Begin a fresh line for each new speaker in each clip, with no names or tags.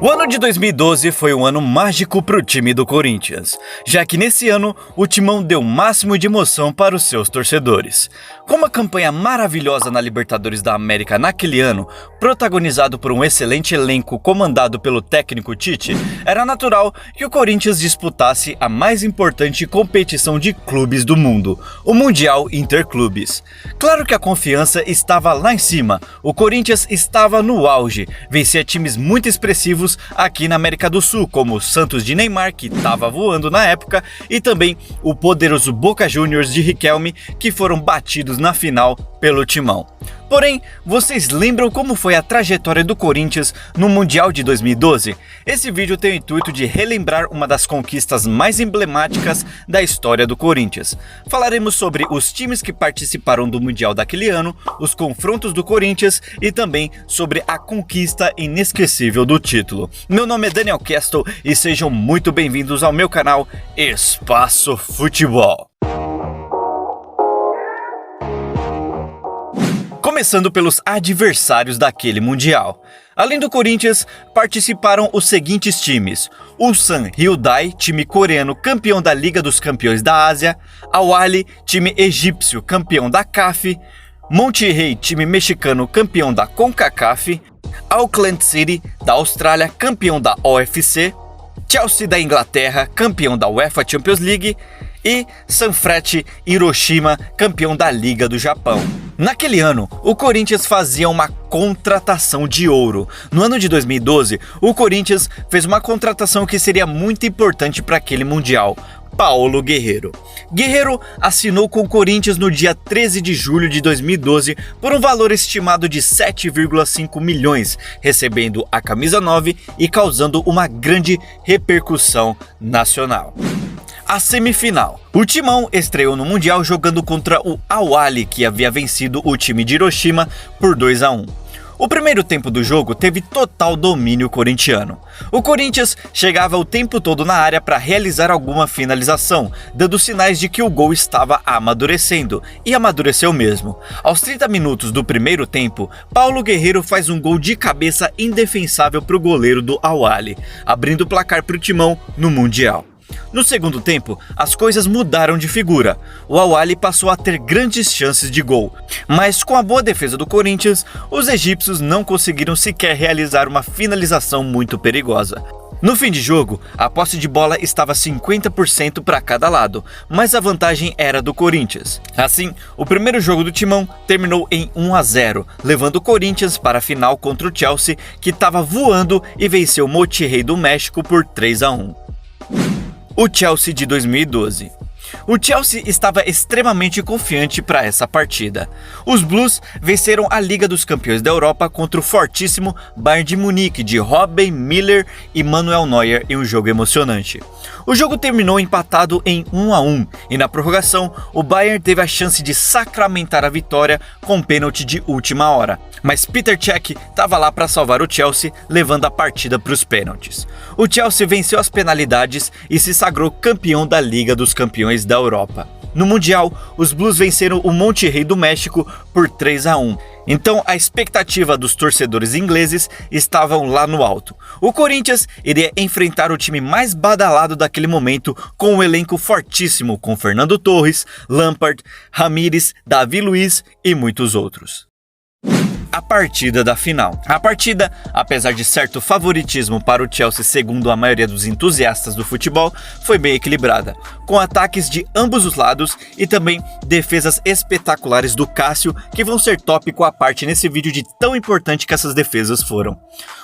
O ano de 2012 foi um ano mágico para o time do Corinthians, já que nesse ano o Timão deu o máximo de emoção para os seus torcedores. Com uma campanha maravilhosa na Libertadores da América naquele ano, protagonizado por um excelente elenco comandado pelo técnico Tite, era natural que o Corinthians disputasse a mais importante competição de clubes do mundo, o Mundial Interclubes. Claro que a confiança estava lá em cima, o Corinthians estava no auge, vencia times muito expressivos aqui na América do Sul, como o Santos de Neymar, que estava voando na época, e também o poderoso Boca Juniors de Riquelme, que foram batidos na final pelo Timão. Porém, vocês lembram como foi a trajetória do Corinthians no Mundial de 2012? Esse vídeo tem o intuito de relembrar uma das conquistas mais emblemáticas da história do Corinthians. Falaremos sobre os times que participaram do Mundial daquele ano, os confrontos do Corinthians e também sobre a conquista inesquecível do título. Meu nome é Daniel Kestel e sejam muito bem-vindos ao meu canal Espaço Futebol. Começando pelos adversários daquele Mundial. Além do Corinthians, participaram os seguintes times: Ulsan Hyundai, time coreano campeão da Liga dos Campeões da Ásia, Al Ahly, time egípcio campeão da CAF, Monterrey, time mexicano campeão da CONCACAF, Auckland City, da Austrália, campeão da OFC, Chelsea da Inglaterra, campeão da UEFA Champions League, e Sanfrecce Hiroshima, campeão da Liga do Japão. Naquele ano, o Corinthians fazia uma contratação de ouro. No ano de 2012, o Corinthians fez uma contratação que seria muito importante para aquele Mundial: Paulo Guerreiro. Guerreiro assinou com o Corinthians no dia 13 de julho de 2012 por um valor estimado de 7,5 milhões, recebendo a camisa 9 e causando uma grande repercussão nacional. A semifinal. O Timão estreou no Mundial jogando contra o Al Ahly, que havia vencido o time de Hiroshima por 2-1. O primeiro tempo do jogo teve total domínio corintiano. O Corinthians chegava o tempo todo na área para realizar alguma finalização, dando sinais de que o gol estava amadurecendo, e amadureceu mesmo. Aos 30 minutos do primeiro tempo, Paulo Guerreiro faz um gol de cabeça indefensável para o goleiro do Al Ahly, abrindo o placar para o Timão no Mundial. No segundo tempo, as coisas mudaram de figura. O Al Ahly passou a ter grandes chances de gol, mas com a boa defesa do Corinthians, os egípcios não conseguiram sequer realizar uma finalização muito perigosa. No fim de jogo, a posse de bola estava 50% para cada lado, mas a vantagem era do Corinthians. Assim, o primeiro jogo do Timão terminou em 1-0, levando o Corinthians para a final contra o Chelsea, que estava voando e venceu o Monterrey do México por 3-1. O Chelsea de 2012. O Chelsea estava extremamente confiante para essa partida. Os Blues venceram a Liga dos Campeões da Europa contra o fortíssimo Bayern de Munique de Robben, Miller e Manuel Neuer em um jogo emocionante. O jogo terminou empatado em 1-1 e na prorrogação o Bayern teve a chance de sacramentar a vitória com um pênalti de última hora, mas Peter Cech estava lá para salvar o Chelsea, levando a partida para os pênaltis. O Chelsea venceu as penalidades e se sagrou campeão da Liga dos Campeões da Europa. No Mundial, os Blues venceram o Monterrey do México por 3-1. Então a expectativa dos torcedores ingleses estavam lá no alto. O Corinthians iria enfrentar o time mais badalado daquele momento, com um elenco fortíssimo com Fernando Torres, Lampard, Ramírez, Davi Luiz e muitos outros. A partida da final. A partida, apesar de certo favoritismo para o Chelsea segundo a maioria dos entusiastas do futebol, foi bem equilibrada, com ataques de ambos os lados e também defesas espetaculares do Cássio, que vão ser tópico à parte nesse vídeo de tão importante que essas defesas foram.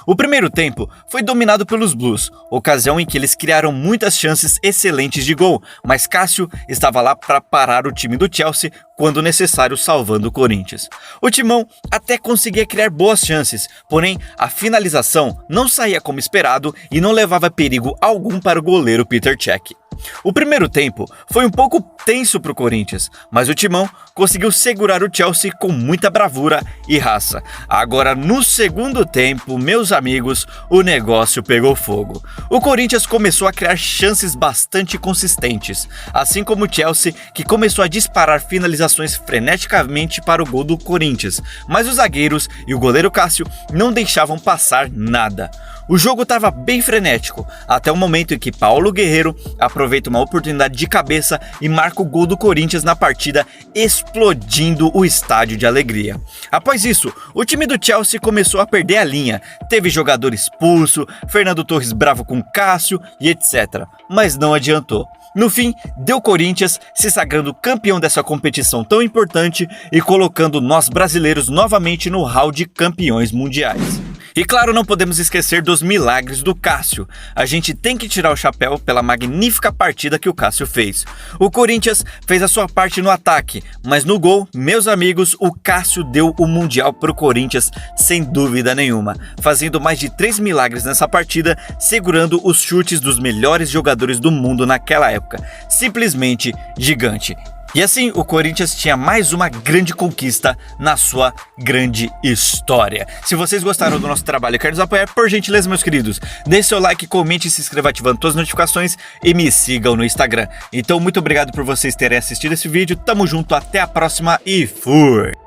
O primeiro tempo foi dominado pelos Blues, ocasião em que eles criaram muitas chances excelentes de gol, mas Cássio estava lá para parar o time do Chelsea quando necessário, salvando o Corinthians. O Timão até conseguia criar boas chances, porém a finalização não saía como esperado e não levava perigo algum para o goleiro Peter Cech. O primeiro tempo foi um pouco tenso para o Corinthians, mas o Timão conseguiu segurar o Chelsea com muita bravura e raça. Agora no segundo tempo, meus amigos, o negócio pegou fogo. O Corinthians começou a criar chances bastante consistentes, assim como o Chelsea, que começou a disparar finalizações freneticamente para o gol do Corinthians, mas os zagueiros e o goleiro Cássio não deixavam passar nada. O jogo estava bem frenético, até o momento em que Paulo Guerreiro aproveita uma oportunidade de cabeça e marca o gol do Corinthians na partida, explodindo o estádio de alegria. Após isso, o time do Chelsea começou a perder a linha, teve jogador expulso, Fernando Torres bravo com Cássio e etc. Mas não adiantou. No fim, deu Corinthians, se sagrando campeão dessa competição tão importante e colocando nós brasileiros novamente no hall de campeões mundiais. E claro, não podemos esquecer dos milagres do Cássio. A gente tem que tirar o chapéu pela magnífica partida que o Cássio fez. O Corinthians fez a sua parte no ataque, mas no gol, meus amigos, o Cássio deu o Mundial pro Corinthians sem dúvida nenhuma, fazendo mais de 3 milagres nessa partida, segurando os chutes dos melhores jogadores do mundo naquela época. Simplesmente gigante. E assim, o Corinthians tinha mais uma grande conquista na sua grande história. Se vocês gostaram do nosso trabalho e querem nos apoiar, por gentileza, meus queridos, deixe seu like, comente, se inscreva ativando todas as notificações e me sigam no Instagram. Então, muito obrigado por vocês terem assistido esse vídeo, tamo junto, até a próxima e fui!